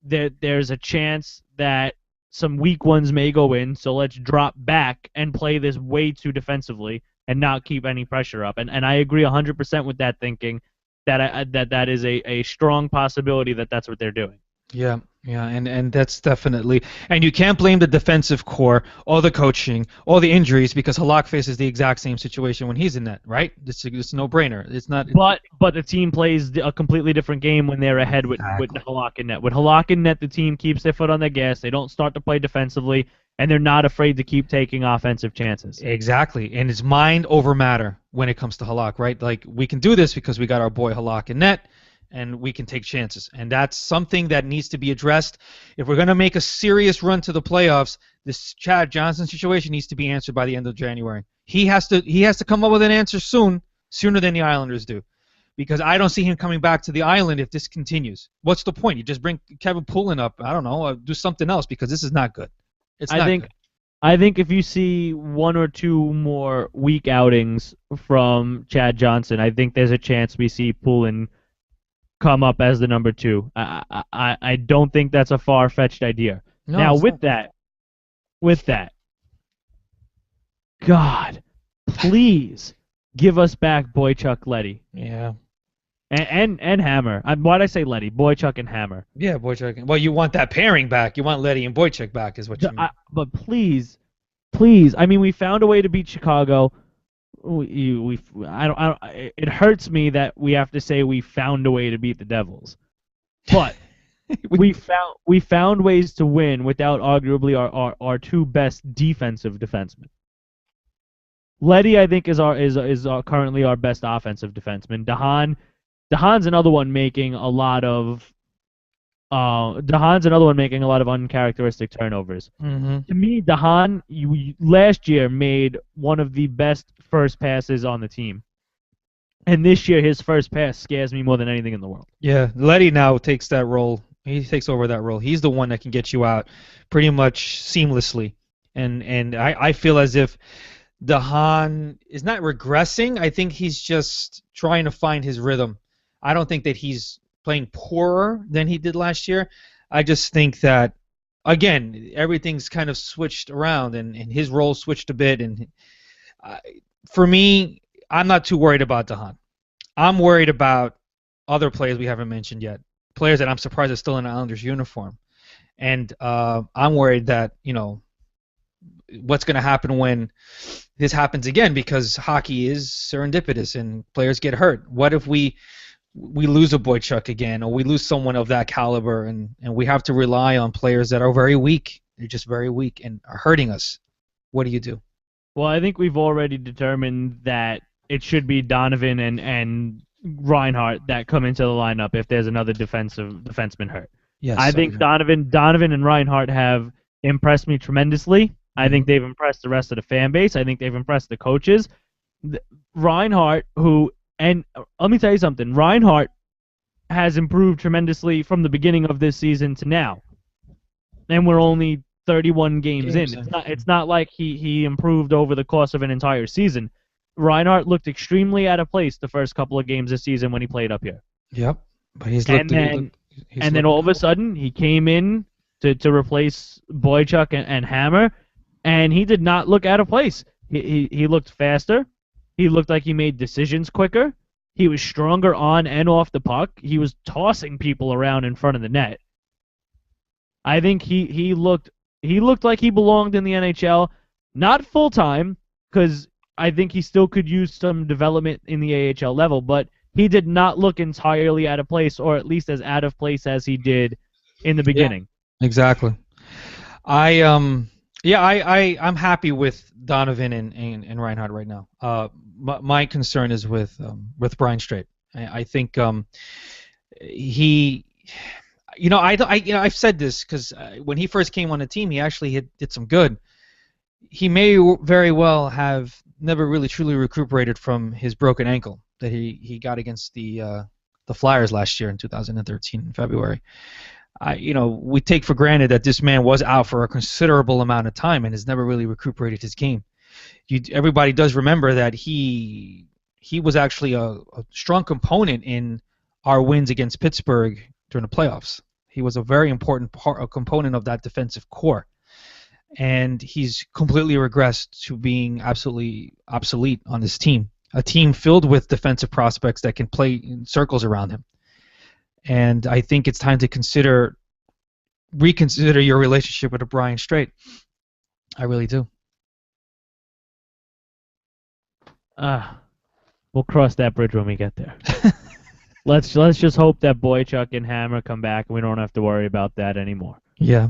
there's a chance that some weak ones may go in, so let's drop back and play this way too defensively and not keep any pressure up. And I agree 100% with that thinking, that is a strong possibility that that's what they're doing. Yeah, and that's definitely, and you can't blame the defensive core, all the coaching, all the injuries, because Halak faces the exact same situation when he's in net, right? It's a no-brainer. It's not. But the team plays a completely different game when they're ahead with Halak in net. With Halak in net, the team keeps their foot on the gas. They don't start to play defensively, and they're not afraid to keep taking offensive chances. Exactly, and it's mind over matter when it comes to Halak, right? Like, we can do this because we got our boy Halak in net, and we can take chances. And that's something that needs to be addressed. If we're going to make a serious run to the playoffs, this Chad Johnson situation needs to be answered by the end of January. He has to come up with an answer sooner than the Islanders do. Because I don't see him coming back to the island if this continues. What's the point? You just bring Kevin Poulin up, I don't know, do something else, because this is not good. I think if you see one or two more weak outings from Chad Johnson, I think there's a chance we see Poulin come up as the number 2. I don't think that's a far-fetched idea. No, now, with that, God, please give us back Boychuk Leddy. Yeah. And Hammer. Why'd I say Leddy? Boychuk and Hammer. Yeah, Boychuk. Well, you want that pairing back. You want Leddy and Boychuk back, is what you mean. But please, I mean, we found a way to beat Chicago. It hurts me that we have to say we found a way to beat the Devils, but we found ways to win without arguably our 2 best defensive defensemen. Leddy, I think, is currently our best offensive defenseman. Dahan's another one making a lot of uncharacteristic turnovers. Mm-hmm. To me, Dahan last year made one of the best first passes on the team. And this year, his first pass scares me more than anything in the world. Yeah, Leddy now takes that role. He takes over that role. He's the one that can get you out pretty much seamlessly. And I feel as if Dahan is not regressing. I think he's just trying to find his rhythm. I don't think that he's playing poorer than he did last year. I just think that, again, everything's kind of switched around, and his role switched a bit. And for me, I'm not too worried about Dahan. I'm worried about other players we haven't mentioned yet, players that I'm surprised are still in an Islanders uniform. And I'm worried that, what's going to happen when this happens again, because hockey is serendipitous and players get hurt. What if we lose a Boychuk again, or we lose someone of that caliber, and we have to rely on players that are very weak? They're just very weak and are hurting us. What do you do? Well, I think we've already determined that it should be Donovan and Reinhart that come into the lineup if there's another defenseman hurt. Yes, I think Donovan and Reinhart have impressed me tremendously. I think they've impressed the rest of the fan base. I think they've impressed the coaches. Reinhart, and let me tell you something, Reinhart has improved tremendously from the beginning of this season to now. And we're only 31 games in. It's not like he improved over the course of an entire season. Reinhart looked extremely out of place the first couple of games this season when he played up here. Yep. But then all of a sudden he came in to replace Boychuk and Hammer, and he did not look out of place. He looked faster. He looked like he made decisions quicker. He was stronger on and off the puck. He was tossing people around in front of the net. I think he looked like he belonged in the NHL, not full time, because I think he still could use some development in the AHL level, but he did not look entirely out of place, or at least as out of place as he did in the beginning. Yeah, exactly. I'm happy with Donovan and Reinhart right now. My concern is with Brian Straight. I think I've said this because when he first came on the team, he actually did some good. He may very well have never really truly recuperated from his broken ankle that he got against the Flyers last year in 2013 in February. We take for granted that this man was out for a considerable amount of time and has never really recuperated his game. Everybody does remember that he he was actually a strong component in our wins against Pittsburgh during the playoffs. He was a very important a component of that defensive core. And he's completely regressed to being absolutely obsolete on this team. A team filled with defensive prospects that can play in circles around him. And I think it's time to reconsider your relationship with Brian Straight. I really do. We'll cross that bridge when we get there. Let's just hope that Boychuk and Hammer come back and we don't have to worry about that anymore. Yeah.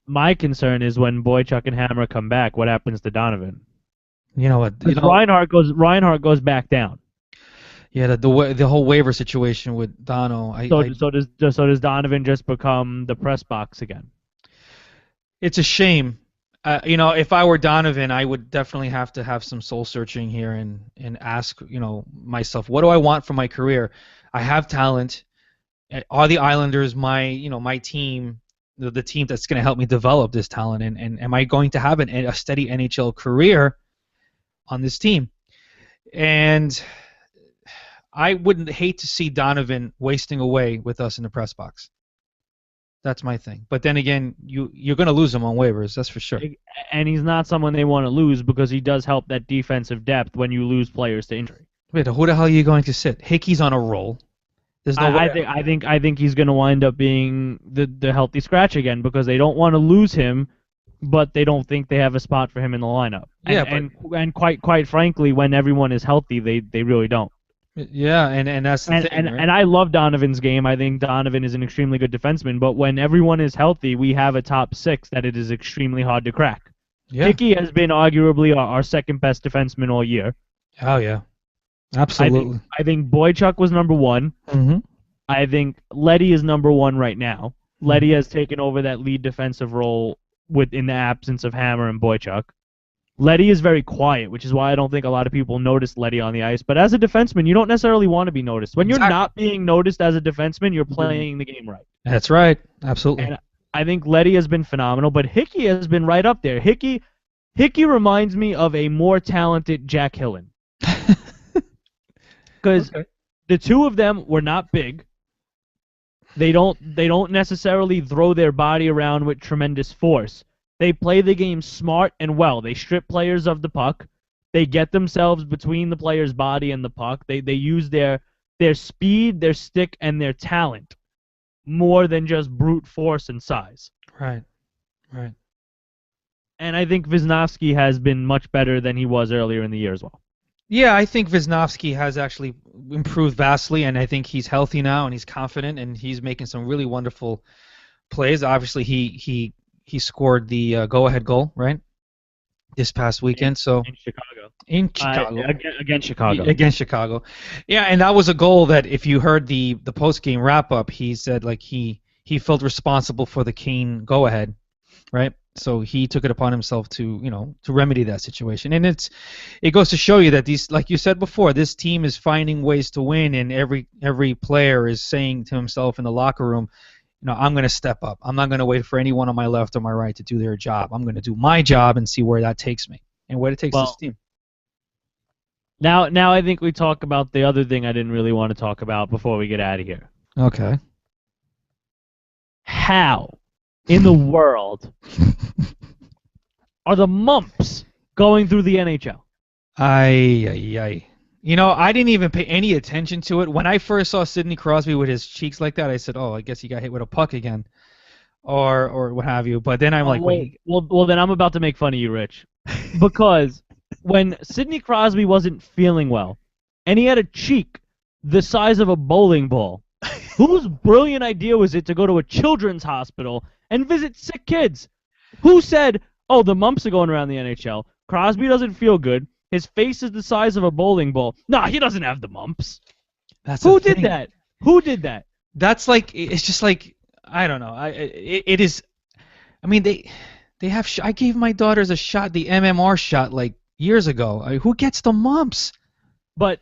My concern is when Boychuk and Hammer come back, what happens to Donovan? You know what? Reinhart goes back down. Yeah, the whole waiver situation with Dono. So does Donovan just become the press box again? It's a shame. If I were Donovan, I would definitely have to have some soul searching here and ask, myself, what do I want for my career? I have talent. Are the Islanders my team, the team that's going to help me develop this talent? And am I going to have a steady NHL career on this team? And I wouldn't hate to see Donovan wasting away with us in the press box. That's my thing. But then again, you're going to lose him on waivers, that's for sure. And he's not someone they want to lose because he does help that defensive depth when you lose players to injury. Wait, who the hell are you going to sit? Hickey's on a roll. There's no way. I think he's going to wind up being the healthy scratch again because they don't want to lose him, but they don't think they have a spot for him in the lineup. And quite frankly, when everyone is healthy, they really don't. Yeah, and that's the thing, right? And I love Donovan's game. I think Donovan is an extremely good defenseman, but when everyone is healthy, we have a top six that it is extremely hard to crack. Yeah. Hickey has been arguably our second best defenseman all year. Oh, yeah. Absolutely. I think Boychuk was number one. Mm-hmm. I think Leddy is number one right now. Mm-hmm. Leddy has taken over that lead defensive role in the absence of Hammer and Boychuk. Leddy is very quiet, which is why I don't think a lot of people notice Leddy on the ice. But as a defenseman, you don't necessarily want to be noticed. When you're not being noticed as a defenseman, you're playing the game right. That's right. Absolutely. And I think Leddy has been phenomenal, but Hickey has been right up there. Hickey reminds me of a more talented Jack Hillen. Because the two of them were not big. They don't necessarily throw their body around with tremendous force. They play the game smart and well. They strip players of the puck. They get themselves between the player's body and the puck. They use their speed, their stick, and their talent more than just brute force and size. Right. And I think Wisnowski has been much better than he was earlier in the year as well. Yeah, I think Wisnowski has actually improved vastly, and I think he's healthy now and he's confident and he's making some really wonderful plays. Obviously, he scored the go-ahead goal, right, this past weekend. In Chicago. Against Chicago. Yeah, and that was a goal that if you heard the post-game wrap-up, he said he felt responsible for the Kane go-ahead, right? So he took it upon himself to remedy that situation. And it goes to show you that these, like you said before, this team is finding ways to win, and every player is saying to himself in the locker room, I'm going to step up. I'm not going to wait for anyone on my left or my right to do their job. I'm going to do my job and see where that takes me and where it takes this team. Now I think we talk about the other thing I didn't really want to talk about before we get out of here. Okay. How in the world are the mumps going through the NHL? Ay. I didn't even pay any attention to it. When I first saw Sidney Crosby with his cheeks like that, I said, oh, I guess he got hit with a puck again or what have you. But then I'm wait. Well, then I'm about to make fun of you, Rich. Because when Sidney Crosby wasn't feeling well and he had a cheek the size of a bowling ball, whose brilliant idea was it to go to a children's hospital and visit sick kids? Who said, oh, the mumps are going around the NHL. Crosby doesn't feel good. His face is the size of a bowling ball. Nah, he doesn't have the mumps. Who did that? Who did that? That's it's just I don't know. It is. I mean, they have. I gave my daughters a shot, the MMR shot, years ago. Who gets the mumps?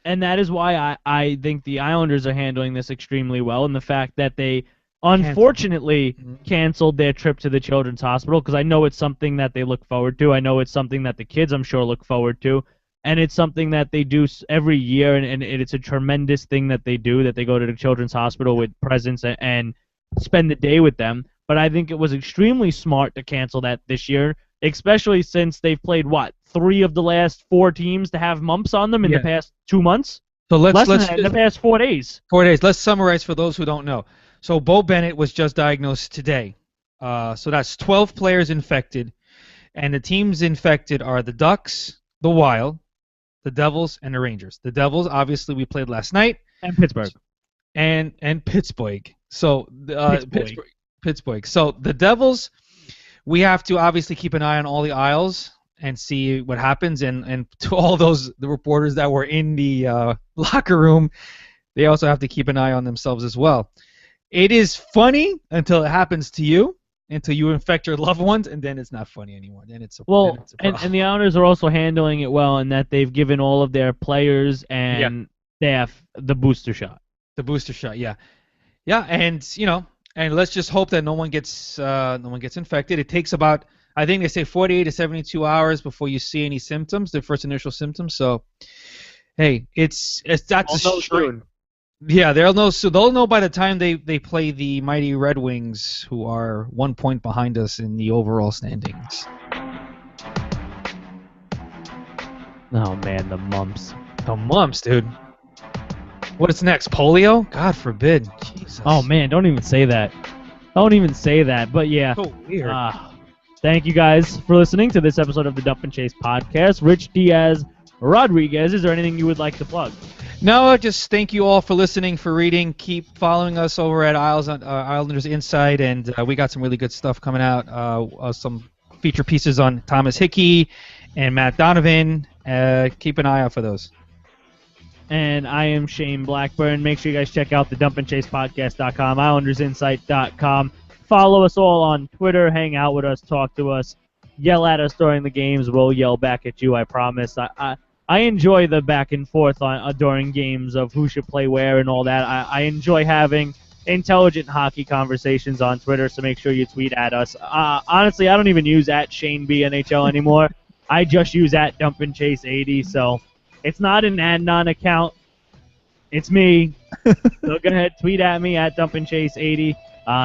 And that is why I think the Islanders are handling this extremely well, and the fact that they unfortunately canceled their trip to the Children's Hospital, because I know it's something that they look forward to. I know it's something that the kids, I'm sure, look forward to. and it's something that they do every year, and it's a tremendous thing that they do, that they go to the Children's Hospital with presents and spend the day with them. But I think it was extremely smart to cancel that this year, especially since they've played, 3 of the last 4 teams to have mumps on them in the past 2 months? So Less than that, in the past 4 days. 4 days. Let's summarize for those who don't know. So Bo Bennett was just diagnosed today. So that's 12 players infected, and the teams infected are the Ducks, the Wild, the Devils, and the Rangers. The Devils, obviously, we played last night. And Pittsburgh. And Pittsburgh. So Pittsburgh. So the Devils, we have to obviously keep an eye on all the aisles and see what happens. And to all the reporters that were in the locker room, they also have to keep an eye on themselves as well. It is funny until it happens to you, until you infect your loved ones, and then it's not funny anymore. Then it's a problem. And the Islanders are also handling it well in that they've given all of their players and staff the booster shot. The booster shot, yeah, and and let's just hope that no one gets infected. It takes about, I think they say 48 to 72 hours before you see any symptoms, the first initial symptoms. So, hey, that's soon. Yeah, they'll know by the time they play the mighty Red Wings, who are 1 point behind us in the overall standings. Oh man, the mumps. The mumps, dude. What's next? Polio? God forbid. Jesus. Oh man, don't even say that. Don't even say that. But yeah. So weird. Thank you guys for listening to this episode of the Dump and Chase podcast. Rich Diaz Rodriguez, is there anything you would like to plug? No, just thank you all for listening, for reading. Keep following us over at Islanders Insight, and we got some really good stuff coming out. Some feature pieces on Thomas Hickey and Matt Donovan. Keep an eye out for those. And I am Shane Blackburn. Make sure you guys check out the dumpandchasepodcast.com, IslandersInsight.com. Follow us all on Twitter. Hang out with us. Talk to us. Yell at us during the games. We'll yell back at you, I promise. I enjoy the back and forth during games of who should play where and all that. I enjoy having intelligent hockey conversations on Twitter, so make sure you tweet at us. Honestly, I don't even use @ShaneBNHL anymore. I just use @DumpandChase80, so it's not an Adnan account. It's me. So go ahead, tweet at me @DumpandChase80.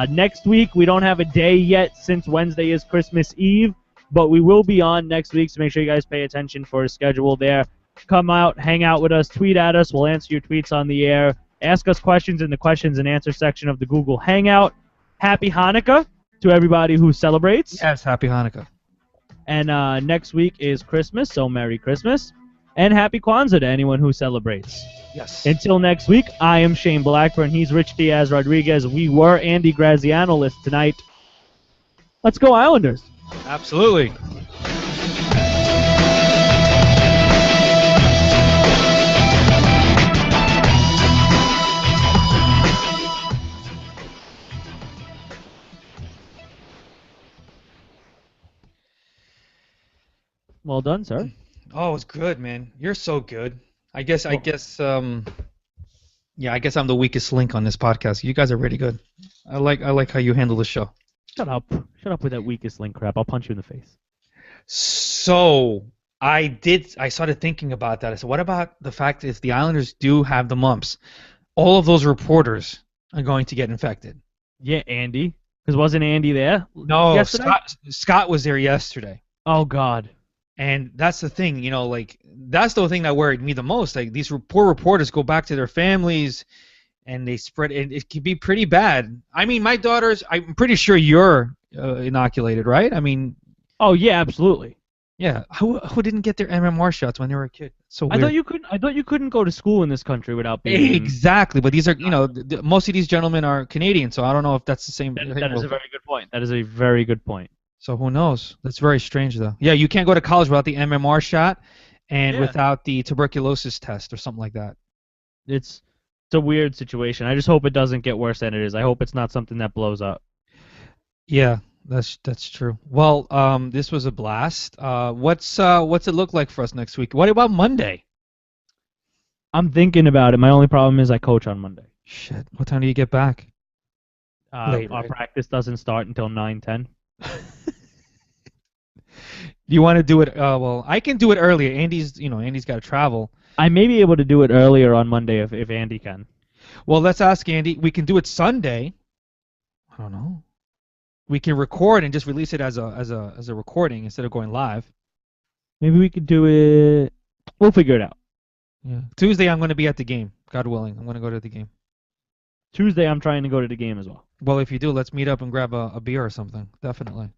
Next week, we don't have a day yet since Wednesday is Christmas Eve, but we will be on next week, so make sure you guys pay attention for a schedule there. Come out, hang out with us, tweet at us. We'll answer your tweets on the air. Ask us questions in the questions and answer section of the Google Hangout. Happy Hanukkah to everybody who celebrates. Yes, happy Hanukkah. And next week is Christmas, so Merry Christmas. And Happy Kwanzaa to anyone who celebrates. Yes. Until next week, I am Shane Blackburn. He's Rich Diaz Rodriguez. We were Andy Graziano list tonight. Let's go Islanders. Absolutely. Well done, sir. Oh, it's good, man. You're so good. I guess I'm the weakest link on this podcast. You guys are really good. I like how you handle the show. Shut up with that weakest link crap. I'll punch you in the face. So I started thinking about that. I said, what about the fact that if the Islanders do have the mumps, all of those reporters are going to get infected? Yeah, Andy. Because wasn't Andy there? No, yesterday? Scott was there yesterday. Oh God. And that's the thing, that's the thing that worried me the most. Like, these poor reporters go back to their families, and they spread it. It can be pretty bad. I mean, my daughters, I'm pretty sure you're inoculated, right? I mean. Oh yeah, absolutely. Yeah. Who didn't get their MMR shots when they were a kid? So weird. I thought you couldn't go to school in this country without being. Exactly, but these are, most of these gentlemen are Canadian, so I don't know if that's the same. That is a very good point. That is a very good point. So who knows? That's very strange, though. Yeah, you can't go to college without the MMR shot and without the tuberculosis test or something like that. It's a weird situation. I just hope it doesn't get worse than it is. I hope it's not something that blows up. Yeah, that's true. Well, this was a blast. What's it look like for us next week? What about Monday? I'm thinking about it. My only problem is I coach on Monday. Shit. What time do you get back? Late, our practice doesn't start until 9:10. Do you want to do it? Well, I can do it earlier. Andy's got to travel. I may be able to do it earlier on Monday if Andy can. Well, let's ask Andy. We can do it Sunday. I don't know. We can record and just release it as a recording instead of going live. Maybe we could do it. We'll figure it out. Yeah. Tuesday, I'm going to be at the game. God willing, I'm going to go to the game. Tuesday, I'm trying to go to the game as well. Well, if you do, let's meet up and grab a beer or something. Definitely.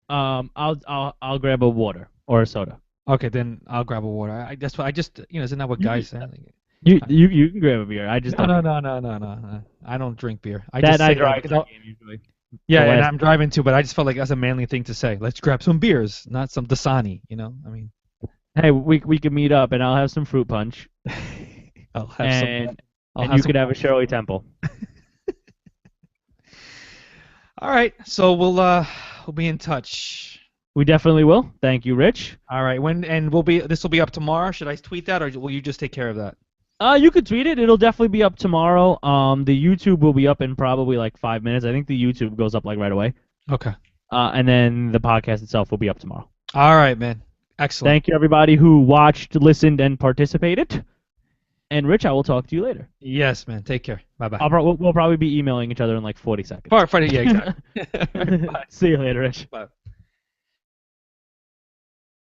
I'll grab a water or a soda. Okay, then I'll grab a water. Isn't that what guys say? You can grab a beer. I just No. don't. I don't drink beer. That I drive to the game usually. Yeah, The and last- I'm driving too, but I just felt like that's a manly thing to say. Let's grab some beers, not some Dasani, I mean, Hey, we could meet up and I'll have some fruit punch I'll have and I'll you some could have a coffee. Shirley Temple. All right, so we'll be in touch. We definitely will. Thank you, Rich. All right, this will be up tomorrow. Should I tweet that or will you just take care of that? You could tweet it. It'll definitely be up tomorrow. The YouTube will be up in probably like 5 minutes. I think the YouTube goes up like right away. Okay. And then the podcast itself will be up tomorrow. All right, man. Excellent. Thank you, everybody who watched, listened, and participated. And Rich, I will talk to you later. Yes, man. Take care. Bye-bye. We'll probably be emailing each other in like 40 seconds. Friday, yeah, exactly. Bye. See you later, Rich. Bye.